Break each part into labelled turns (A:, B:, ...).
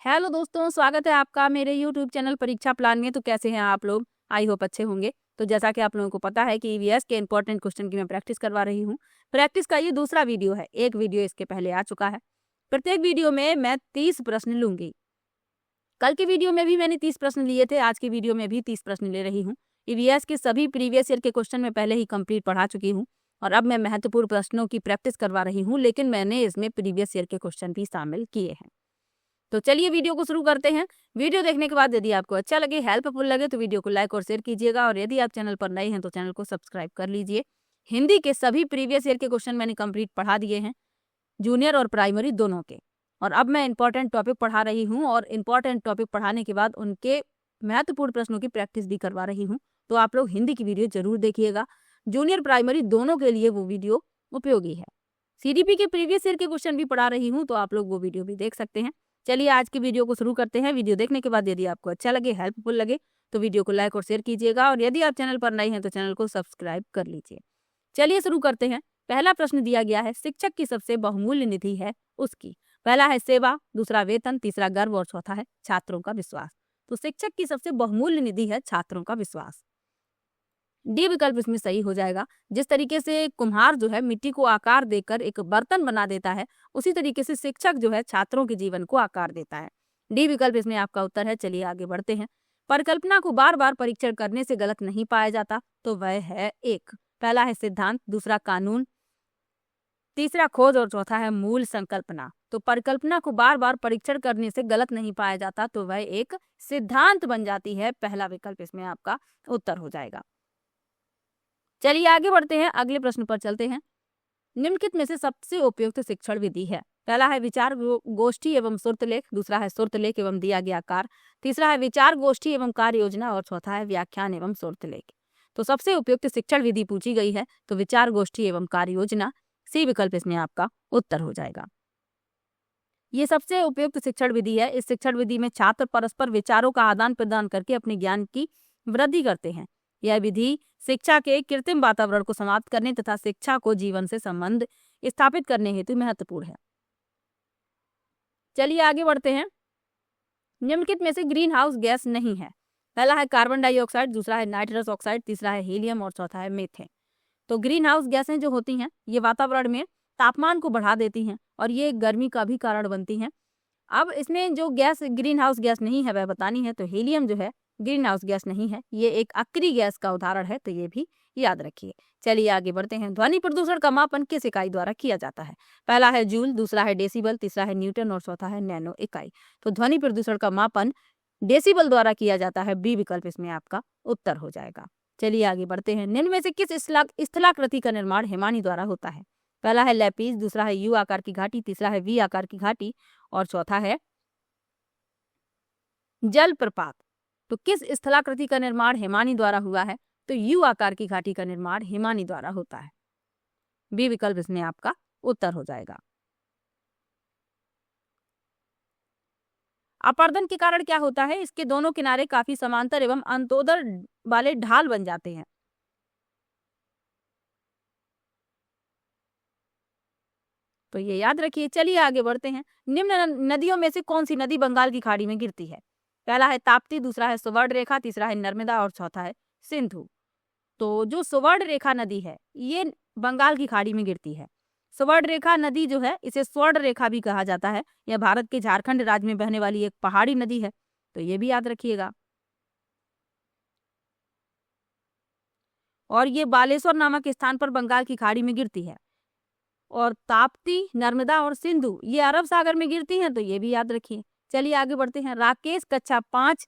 A: Hello दोस्तों, स्वागत है आपका मेरे यूट्यूब चैनल परीक्षा प्लान में। तो कैसे हैं आप लोग? आई होप अच्छे होंगे। तो जैसा कि आप लोगों को पता है कि ईवीएस के इंपॉर्टेंट क्वेश्चन की मैं प्रैक्टिस करवा रही हूँ। प्रैक्टिस का ये दूसरा वीडियो है। एक वीडियो इसके पहले आ चुका है। प्रत्येक वीडियो में मैं 30 प्रश्न लूंगी। कल के वीडियो में भी मैंने 30 प्रश्न लिए थे, आज की वीडियो में भी 30 प्रश्न ले रही हूँ। ईवीएस के सभी प्रीवियस ईयर के क्वेश्चन मैं पहले ही कंप्लीट पढ़ा चुकी हूँ और अब मैं महत्वपूर्ण प्रश्नों की प्रैक्टिस करवा रही हूँ, लेकिन मैंने इसमें प्रीवियस ईयर के क्वेश्चन भी शामिल किए हैं। तो चलिए वीडियो को शुरू करते हैं। वीडियो देखने के बाद यदि आपको अच्छा लगे, हेल्पफुल लगे तो वीडियो को लाइक और शेयर कीजिएगा और यदि आप चैनल पर नए हैं तो चैनल को सब्सक्राइब कर लीजिए। हिंदी के सभी प्रीवियस ईयर के क्वेश्चन मैंने कंप्लीट पढ़ा दिए हैं, जूनियर और प्राइमरी दोनों के। और अब मैं इंपॉर्टेंट टॉपिक पढ़ा रही हूँ और इंपॉर्टेंट टॉपिक पढ़ाने के बाद उनके महत्वपूर्ण प्रश्नों की प्रैक्टिस भी करवा रही हूँ। तो आप लोग हिंदी की वीडियो जरूर देखिएगा। जूनियर प्राइमरी दोनों के लिए वो वीडियो उपयोगी है। सीडीपी के प्रीवियस ईयर के क्वेश्चन भी पढ़ा रही हूँ, तो आप लोग वो वीडियो भी देख सकते हैं। चलिए आज की वीडियो को शुरू करते हैं। वीडियो देखने के बाद यदि आपको अच्छा लगे, हेल्पफुल लगे तो वीडियो को लाइक और शेयर कीजिएगा और यदि आप चैनल पर नए हैं तो चैनल को सब्सक्राइब कर लीजिए। चलिए शुरू करते हैं। पहला प्रश्न दिया गया है, शिक्षक की सबसे बहुमूल्य निधि है उसकी। पहला है सेवा, दूसरा वेतन, तीसरा गर्व और चौथा है छात्रों का विश्वास। तो शिक्षक की सबसे बहुमूल्य निधि है छात्रों का विश्वास। डी विकल्प इसमें सही हो जाएगा। जिस तरीके से कुम्हार जो है मिट्टी को आकार देकर एक बर्तन बना देता है, उसी तरीके से शिक्षक जो है छात्रों के जीवन को आकार देता है। डी विकल्प इसमें आपका उत्तर है। चलिए आगे बढ़ते हैं। परिकल्पना को बार बार परीक्षण करने से गलत नहीं पाया जाता, तो वह है एक। पहला है सिद्धांत, दूसरा कानून, तीसरा खोज और चौथा है मूल संकल्पना। तो परिकल्पना को बार बार परीक्षण करने से गलत नहीं पाया जाता, तो वह एक सिद्धांत बन जाती है। पहला विकल्प इसमें आपका उत्तर हो जाएगा। चलिए आगे बढ़ते हैं, अगले प्रश्न पर चलते हैं। निम्नलिखित में से सबसे उपयुक्त शिक्षण विधि है। पहला है विचार गोष्ठी एवं सुर्तलेख, दूसरा है सुर्तलेख एवं दिया गया कार्य, तीसरा है विचार गोष्ठी एवं कार्य योजना और चौथा है व्याख्यान एवं सुर्तलेख। तो सबसे उपयुक्त शिक्षण विधि पूछी गई है, तो विचार गोष्ठी एवं कार्य योजना, सी विकल्प इसमें आपका उत्तर हो जाएगा। ये सबसे उपयुक्त शिक्षण विधि है। इस शिक्षण विधि में छात्र परस्पर विचारों का आदान प्रदान करके अपने ज्ञान की वृद्धि करते हैं। यह विधि शिक्षा के कृत्रिम वातावरण को समाप्त करने तथा शिक्षा को जीवन से संबंध स्थापित करने हेतु महत्वपूर्ण है। चलिए आगे बढ़ते हैं। निम्नलिखित में से ग्रीन हाउस गैस नहीं है। पहला है कार्बन डाइऑक्साइड, दूसरा है नाइट्रस ऑक्साइड, तीसरा है हीलियम और चौथा है मीथेन। तो ग्रीन हाउस गैसें जो होती हैं, ये वातावरण में तापमान को बढ़ा देती हैं और ये गर्मी का भी कारण बनती हैं। अब इसमें जो गैस ग्रीन हाउस गैस नहीं है वह बतानी है, तो हीलियम जो है ग्रीन हाउस गैस नहीं है, ये एक अक्रिय गैस का उदाहरण है, तो ये भी याद रखिए। चलिए आगे बढ़ते हैं। ध्वनि प्रदूषण का मापन किस इकाई द्वारा किया जाता है? पहला है जूल, दूसरा है डेसिबल, तीसरा है न्यूटन और चौथा है नैनो इकाई। तो ध्वनि प्रदूषण का मापन डेसिबल द्वारा किया जाता है। बी विकल्प इसमें आपका उत्तर हो जाएगा। चलिए आगे बढ़ते हैं। निम्न में से किस स्थलाकृति का निर्माण हिमानी द्वारा होता है? पहला है लैपिस, दूसरा है यू आकार की घाटी, तीसरा है वी आकार की घाटी और चौथा है जलप्रपात। तो किस स्थलाकृति का निर्माण हिमानी द्वारा हुआ है? तो यू आकार की घाटी का निर्माण हिमानी द्वारा होता है। बी विकल्प इसमें आपका उत्तर हो जाएगा। अपर्दन के कारण क्या होता है? इसके दोनों किनारे काफी समांतर एवं अंतोदर वाले ढाल बन जाते हैं। तो ये याद रखिए। चलिए आगे बढ़ते हैं। निम्न नदियों में से कौन सी नदी बंगाल की खाड़ी में गिरती है? पहला है ताप्ती, दूसरा है सुवर्ण रेखा, तीसरा है नर्मदा और चौथा है सिंधु। तो जो सुवर्ण रेखा नदी है ये बंगाल की खाड़ी में गिरती है। सुवर्ण रेखा नदी जो है इसे स्वर्ण रेखा भी कहा जाता है। यह भारत के झारखंड राज्य में बहने वाली एक पहाड़ी नदी है, तो ये भी याद रखिएगा। और ये बालेश्वर नामक स्थान पर बंगाल की खाड़ी में गिरती है। और ताप्ती, नर्मदा और सिंधु ये अरब सागर में गिरती हैं, तो ये भी याद रखिए। चलिए आगे बढ़ते हैं। राकेश कक्षा 5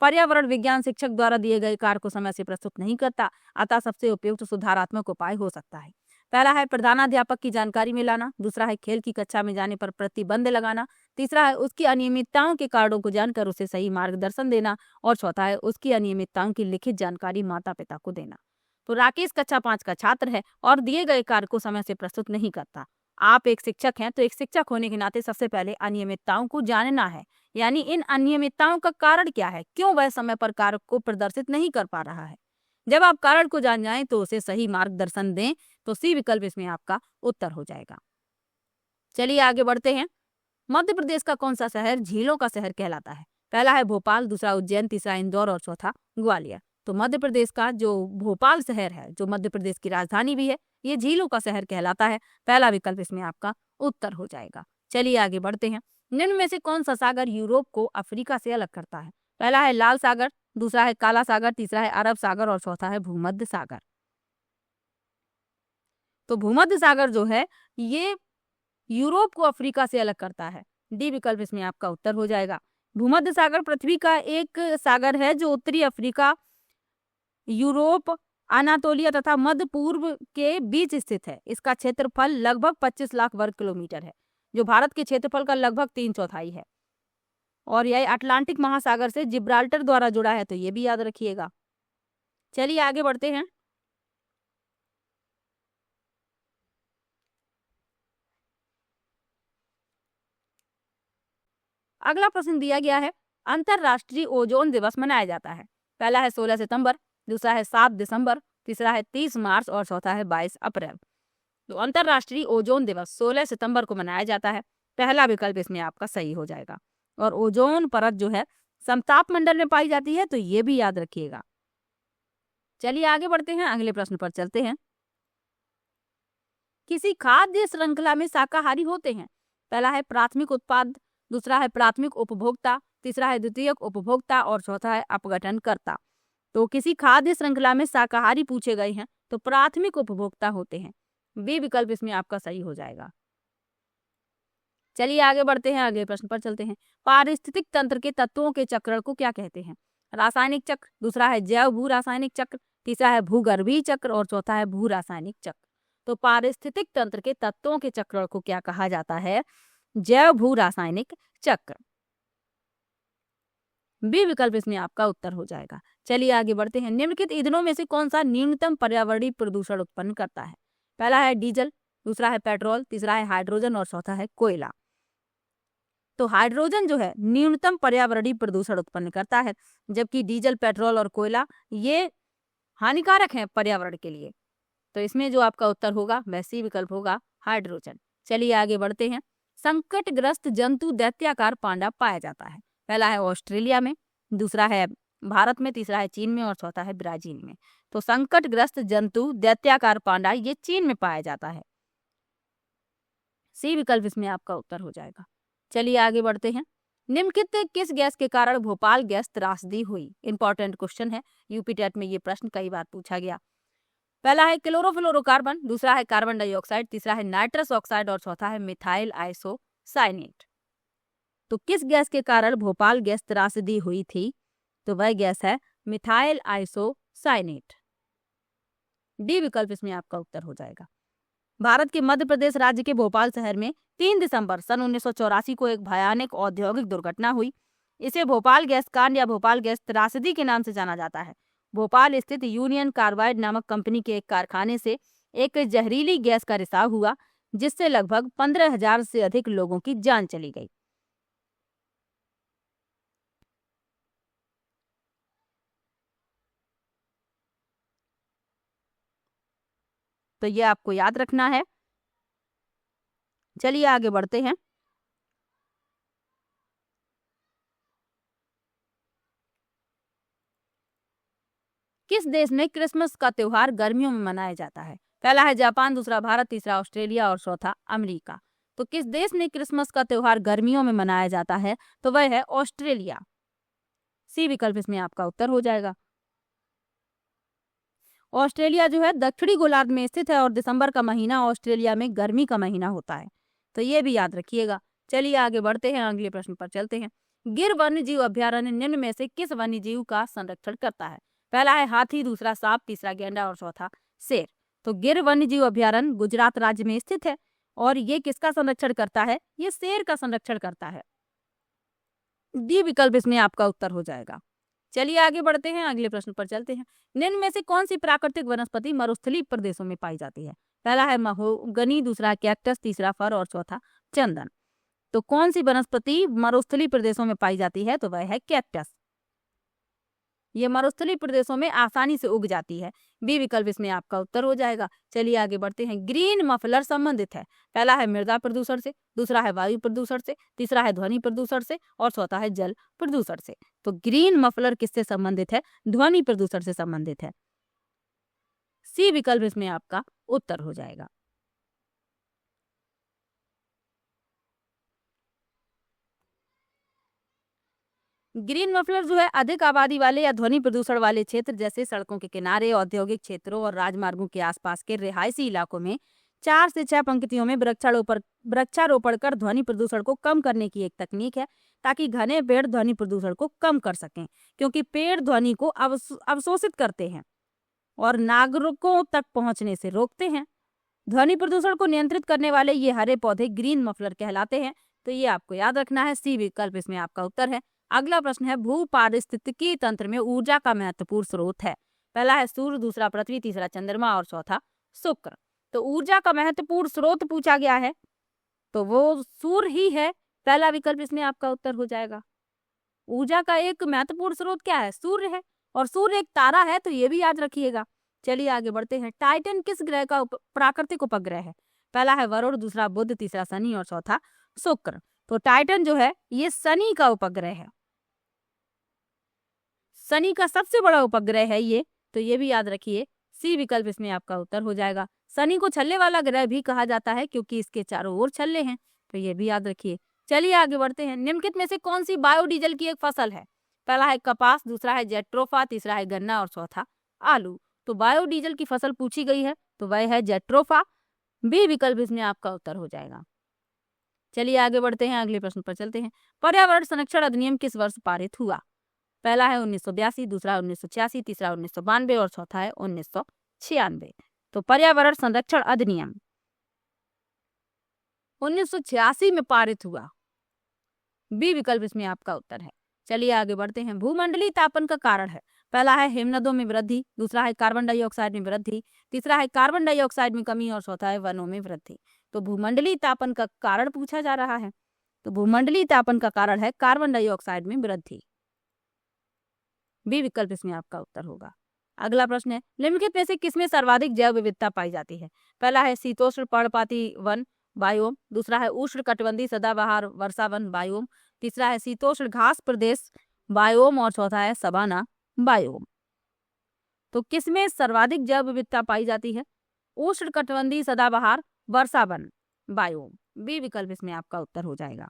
A: पर्यावरण विज्ञान शिक्षक द्वारा दिए गए कार्य को समय से प्रस्तुत नहीं करता, अतः सबसे उपयुक्त सुधारात्मक उपाय हो सकता है। पहला है प्रधानाध्यापक की जानकारी में लाना, दूसरा है खेल की कक्षा में जाने पर प्रतिबंध लगाना, तीसरा है उसकी अनियमितताओं के कारणों को जानकर उसे सही मार्गदर्शन देना और चौथा है उसकी अनियमितताओं की लिखित जानकारी माता पिता को देना। तो राकेश कक्षा 5 का छात्र है और दिए गए कार्य को समय से प्रस्तुत नहीं करता। आप एक शिक्षक हैं, तो एक शिक्षक होने के नाते सबसे पहले अनियमितताओं को जानना है, यानी इन अनियमितताओं का कारण क्या है, क्यों वह समय पर कार्य को प्रदर्शित नहीं कर पा रहा है। जब आप कारण को जान जाएं तो उसे सही मार्गदर्शन दें, तो सी विकल्प इसमें आपका उत्तर हो जाएगा। चलिए आगे बढ़ते हैं। मध्य प्रदेश का कौन सा शहर झीलों का शहर कहलाता है? पहला है भोपाल, दूसरा उज्जैन, तीसरा इंदौर और चौथा ग्वालियर। तो मध्य प्रदेश का जो भोपाल शहर है, जो मध्य प्रदेश की राजधानी भी है, ये झीलों का शहर कहलाता है। पहला विकल्प इसमें आपका उत्तर हो जाएगा। चलिए आगे बढ़ते हैं। निम्न में से कौन सा सागर यूरोप को अफ्रीका से अलग करता है? पहला है लाल सागर, दूसरा है काला सागर, तीसरा है अरब सागर और चौथा है भूमध्य सागर। तो भूमध्य सागर जो है ये यूरोप को अफ्रीका से अलग करता है। डी विकल्प इसमें आपका उत्तर हो जाएगा। भूमध्य सागर पृथ्वी का एक सागर है जो उत्तरी अफ्रीका, यूरोप, अनातोलिया तथा मध्य पूर्व के बीच स्थित है। इसका क्षेत्रफल लगभग 25 लाख वर्ग किलोमीटर है, जो भारत के क्षेत्रफल का लगभग 3/4 है। और यह अटलांटिक महासागर से जिब्राल्टर द्वारा जुड़ा है, तो ये भी याद रखिएगा। चलिए आगे बढ़ते हैं। अगला प्रश्न दिया गया है, अंतरराष्ट्रीय ओजोन दिवस मनाया जाता है। पहला है 16 सितंबर, दूसरा है 7 दिसंबर, तीसरा है 30 मार्च और चौथा है 22 अप्रैल। तो अंतरराष्ट्रीय ओजोन दिवस 16 सितंबर को मनाया जाता है। पहला विकल्प इसमें आपका सही हो जाएगा। और ओजोन परत जो है समताप मंडल में पाई जाती है, तो ये भी याद रखिएगा। चलिए आगे बढ़ते हैं, अगले प्रश्न पर चलते हैं। किसी खाद्य श्रृंखला में शाकाहारी होते हैं। पहला है प्राथमिक उत्पाद, दूसरा है प्राथमिक उपभोक्ता, तीसरा है द्वितीयक उपभोक्ता और चौथा है अपघटनकर्ता। तो किसी खाद्य श्रृंखला में शाकाहारी पूछे गए हैं, तो प्राथमिक उपभोक्ता होते हैं। बी विकल्प इसमें आपका सही हो जाएगा। चलिए आगे बढ़ते हैं, अगले प्रश्न पर चलते हैं। पारिस्थितिक तंत्र के तत्वों के चक्र को क्या कहते हैं? रासायनिक चक्र, दूसरा है जैव भू रासायनिक चक्र, तीसरा है भूगर्भीय चक्र और चौथा है भू रासायनिक चक्र। तो पारिस्थितिक तंत्र के तत्वों के चक्र को क्या कहा जाता है? जैव भू रासायनिक चक्र। बी विकल्प इसमें आपका उत्तर हो जाएगा। चलिए आगे बढ़ते हैं। निम्नलिखित ईंधनों में से कौन सा न्यूनतम पर्यावरणीय प्रदूषण उत्पन्न करता है? पहला है डीजल, दूसरा है पेट्रोल, तीसरा है हाइड्रोजन और चौथा है कोयला। तो हाइड्रोजन जो है न्यूनतम पर्यावरणीय प्रदूषण उत्पन्न करता है, जबकि डीजल, पेट्रोल और कोयला ये हानिकारक है पर्यावरण के लिए। तो इसमें जो आपका उत्तर होगा वह सी विकल्प होगा, हाइड्रोजन। चलिए आगे बढ़ते हैं। संकटग्रस्त जंतु दैत्याकार पांडा पाया जाता है। पहला है ऑस्ट्रेलिया में, दूसरा है भारत में, तीसरा है चीन में और चौथा है ब्राजील में। तो संकटग्रस्त जंतु दैत्याकार पांडा ये चीन में पाया जाता है। सी विकल्प इसमें आपका उत्तर हो जाएगा। चलिए आगे बढ़ते हैं। निम्नलिखित किस गैस के कारण भोपाल गैस त्रासदी हुई? इंपॉर्टेंट क्वेश्चन है, यूपी टेट में ये प्रश्न कई बार पूछा गया। पहला है क्लोरोफ्लोरोकार्बन, दूसरा है कार्बन डाइऑक्साइड, तीसरा है नाइट्रस ऑक्साइड और चौथा है मिथाइल आइसोसाइनेट। तो किस गैस के कारण भोपाल गैस त्रासदी हुई थी? तो वह गैस है मिथाइल आइसोसाइनेट। डी विकल्प इसमें आपका उत्तर हो जाएगा। भारत के मध्य प्रदेश राज्य के भोपाल शहर में 3 दिसंबर सन 1984 को एक भयानक औद्योगिक दुर्घटना हुई। इसे भोपाल गैस कांड या भोपाल गैस त्रासदी के नाम से जाना जाता है। भोपाल स्थित यूनियन कार्बाइड नामक कंपनी के एक कारखाने से एक जहरीली गैस का रिसाव हुआ, जिससे लगभग 15,000 से अधिक लोगों की जान चली गई। तो ये आपको याद रखना है। चलिए आगे बढ़ते हैं। किस देश में क्रिसमस का त्योहार गर्मियों में मनाया जाता है? पहला है जापान, दूसरा भारत, तीसरा ऑस्ट्रेलिया और चौथा अमेरिका। तो किस देश में क्रिसमस का त्योहार गर्मियों में मनाया जाता है? तो वह है ऑस्ट्रेलिया। सी विकल्प इसमें आपका उत्तर हो जाएगा। ऑस्ट्रेलिया जो है दक्षिणी गोलार्ध में स्थित है और दिसंबर का महीना ऑस्ट्रेलिया में गर्मी का महीना होता है, तो ये भी याद रखिएगा। चलिए आगे बढ़ते हैं, अगले प्रश्न पर चलते हैं। गिर वन्य जीव अभ्यारण्य निम्न में से किस वन्य जीव का संरक्षण करता है? पहला है हाथी, दूसरा सांप, तीसरा गैंडा और चौथा शेर। तो गिर वन्य जीव अभ्यारण्य गुजरात राज्य में स्थित है और ये किसका संरक्षण करता है? ये शेर का संरक्षण करता है। डी विकल्प इसमें आपका उत्तर हो जाएगा। चलिए आगे बढ़ते हैं, अगले प्रश्न पर चलते हैं। निम्न में से कौन सी प्राकृतिक वनस्पति मरुस्थलीय प्रदेशों में पाई जाती है? पहला है महोगनी, दूसरा कैक्टस, तीसरा फर और चौथा चंदन। तो कौन सी वनस्पति मरुस्थलीय प्रदेशों में पाई जाती है? तो वह है कैक्टस। ये मरुस्थलीय प्रदेशों में आसानी से उग जाती है। बी विकल्प इसमें आपका उत्तर हो जाएगा। चलिए आगे बढ़ते हैं। ग्रीन मफलर संबंधित है, पहला है मृदा प्रदूषण से, दूसरा है वायु प्रदूषण से, तीसरा है ध्वनि प्रदूषण से और चौथा है जल प्रदूषण से। तो ग्रीन मफलर किससे संबंधित है? ध्वनि प्रदूषण से संबंधित है। सी विकल्प इसमें आपका उत्तर हो जाएगा। ग्रीन मफलर जो है अधिक आबादी वाले या ध्वनि प्रदूषण वाले क्षेत्र जैसे सड़कों के किनारे, औद्योगिक क्षेत्रों और राजमार्गों के आसपास के रिहायशी इलाकों में 4 से 6 पंक्तियों में वृक्षारोपण कर ध्वनि प्रदूषण को कम करने की एक तकनीक है, ताकि घने पेड़ ध्वनि प्रदूषण को कम कर सकें, क्योंकि पेड़ ध्वनि को अवशोषित करते हैं और नागरिकों तक पहुंचने से रोकते हैं। ध्वनि प्रदूषण को नियंत्रित करने वाले ये हरे पौधे ग्रीन मफलर कहलाते हैं। तो ये आपको याद रखना है। सी विकल्प इसमें आपका उत्तर है। अगला प्रश्न है, भू पारिस्थितिकी तंत्र में ऊर्जा का महत्वपूर्ण स्रोत है, पहला है सूर्य, दूसरा पृथ्वी, तीसरा चंद्रमा और चौथा शुक्र। तो ऊर्जा का महत्वपूर्ण स्रोत पूछा गया है तो वो सूर्य ही है। पहला विकल्प इसमें आपका उत्तर हो जाएगा। ऊर्जा का एक महत्वपूर्ण स्रोत क्या है? सूर्य है, और सूर्य एक तारा है, तो ये भी याद रखिएगा। चलिए आगे बढ़ते हैं। टाइटन किस ग्रह का प्राकृतिक उपग्रह है? पहला है वरुण, दूसरा बुध, तीसरा शनि और चौथा शुक्र। तो टाइटन जो है ये शनि का उपग्रह है, शनि का सबसे बड़ा उपग्रह है ये, तो ये भी याद रखिए। सी विकल्प इसमें आपका उत्तर हो जाएगा। शनि को छल्ले वाला ग्रह भी कहा जाता है क्योंकि इसके चारों ओर छल्ले हैं, तो ये भी याद रखिए। चलिए आगे बढ़ते हैं। निम्नलिखित में से कौन सी बायोडीजल की एक फसल है? पहला है कपास, दूसरा है जेट्रोफा, तीसरा है गन्ना और चौथा आलू। तो बायोडीजल की फसल पूछी गई है तो वह है जेट्रोफा। बी विकल्प इसमें आपका उत्तर हो जाएगा। चलिए आगे बढ़ते हैं, अगले प्रश्न पर चलते हैं। पर्यावरण संरक्षण अधिनियम किस वर्ष पारित हुआ? पहला है 1982, दूसरा 1986, तीसरा 1992 और चौथा है 1996। तो पर्यावरण संरक्षण अधिनियम 1986 में पारित हुआ। बी विकल्प इसमें आपका उत्तर है। चलिए आगे बढ़ते हैं। भूमंडलीय तापन का कारण है, पहला है हिमनदों में वृद्धि, दूसरा है कार्बन डाइऑक्साइड में वृद्धि, तीसरा है कार्बन डाइऑक्साइड में कमी और चौथा है वनों में वृद्धि। तो भूमंडलीय तापन का कारण पूछा जा रहा है, तो भूमंडलीय तापन का कारण है कार्बन डाइऑक्साइड में वृद्धि। बी विकल्प इसमें आपका उत्तर होगा। अगला प्रश्न है, निम्नलिखित में से किसमें सर्वाधिक जैव विविधता पाई जाती है? पहला है शीतोष्ण पर्णपाती वन बायोम, दूसरा है उष्ण कटिबंधीय सदाबहार वर्षा वन बायोम, तीसरा है शीतोष्ण घास प्रदेश बायोम और चौथा है सवाना बायोम। तो किसमें सर्वाधिक जैव विविधता पाई जाती है? उष्ण कटिबंधीय सदाबहार वर्षा वन बायोम। बी विकल्प इसमें आपका उत्तर हो जाएगा।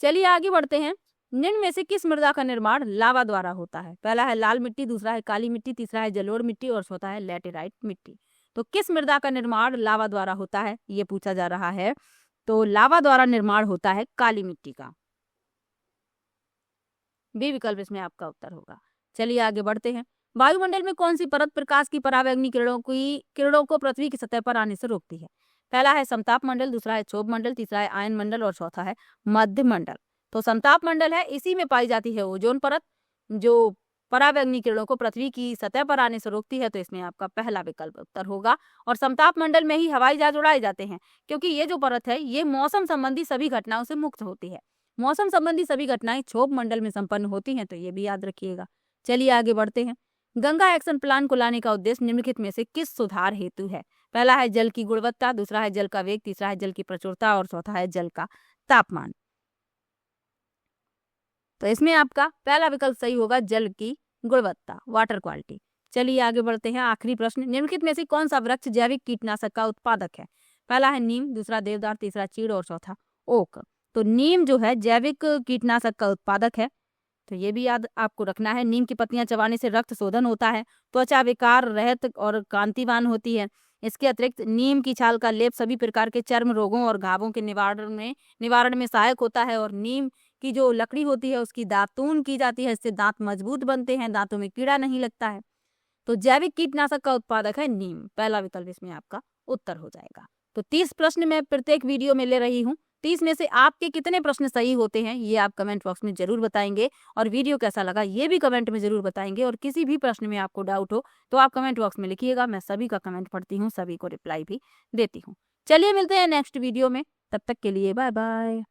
A: चलिए आगे बढ़ते हैं। निम्न में से किस मृदा का निर्माण लावा द्वारा होता है? पहला है लाल मिट्टी, दूसरा है काली मिट्टी, तीसरा है जलोढ़ मिट्टी और चौथा है लैटेराइट मिट्टी। तो किस मृदा का निर्माण लावा द्वारा होता है ये पूछा जा रहा है। तो लावा द्वारा निर्माण होता है काली मिट्टी का। बी विकल्प इसमें आपका उत्तर होगा। चलिए आगे बढ़ते हैं। वायुमंडल में कौन सी परत प्रकाश की परावैंगनी किरणों को पृथ्वी की सतह पर आने से रोकती है? पहला है समताप मंडल, दूसरा है क्षोभ मंडल, तीसरा है आयन मंडल और चौथा है मध्य मंडल। तो समताप मंडल है, इसी में पाई जाती है ओजोन परत जो परावैंगनी किरणों को पृथ्वी की सतह पर आने से रोकती है। तो इसमें आपका पहला विकल्प उत्तर होगा। और समताप मंडल में ही हवाई जहाज उड़ाए जाते हैं, क्योंकि ये जो परत है ये मौसम संबंधी सभी घटनाओं से मुक्त होती है। मौसम संबंधी सभी घटनाएं क्षोभ मंडल में संपन्न होती हैं, तो ये भी याद रखिएगा। चलिए आगे बढ़ते हैं। गंगा एक्शन प्लान को लाने का उद्देश्य निम्नलिखित में से किस सुधार हेतु है? पहला है जल की गुणवत्ता, दूसरा है जल का वेग, तीसरा है जल की प्रचुरता और चौथा है जल का तापमान। तो इसमें आपका पहला विकल्प सही होगा, जल की गुणवत्ता, वाटर क्वालिटी। चलिए आगे बढ़ते हैं। आखिरी प्रश्न, निम्नलिखित में से कौन सा वृक्ष जैविक कीटनाशक का उत्पादक है? पहला है नीम, दूसरा देवदार, तीसरा चीड़ और चौथा ओक। तो नीम जो है जैविक कीटनाशक का उत्पादक है, तो ये भी याद आपको रखना है। नीम की पत्तियां चबाने से रक्त शोधन होता है, त्वचा विकार रहित और कांतिवान होती है। इसके अतिरिक्त नीम की छाल का लेप सभी प्रकार के चर्म रोगों और घावों के निवारण में सहायक होता है। और नीम की जो लकड़ी होती है उसकी दातून की जाती है, इससे दांत मजबूत बनते हैं, दांतों में कीड़ा नहीं लगता है। तो जैविक कीटनाशक का उत्पादक है नीम। पहला विकल्प इसमें आपका उत्तर हो जाएगा। तो 30 प्रश्न मैं प्रत्येक वीडियो में ले रही हूँ। 30 में से आपके कितने प्रश्न सही होते हैं ये आप कमेंट बॉक्स में जरूर बताएंगे, और वीडियो कैसा लगा ये भी कमेंट में जरूर बताएंगे। और किसी भी प्रश्न में आपको डाउट हो तो आप कमेंट बॉक्स में लिखिएगा, मैं सभी का कमेंट पढ़ती हूँ, सभी को रिप्लाई भी देती हूँ। चलिए मिलते हैं नेक्स्ट वीडियो में, तब तक के लिए बाय बाय।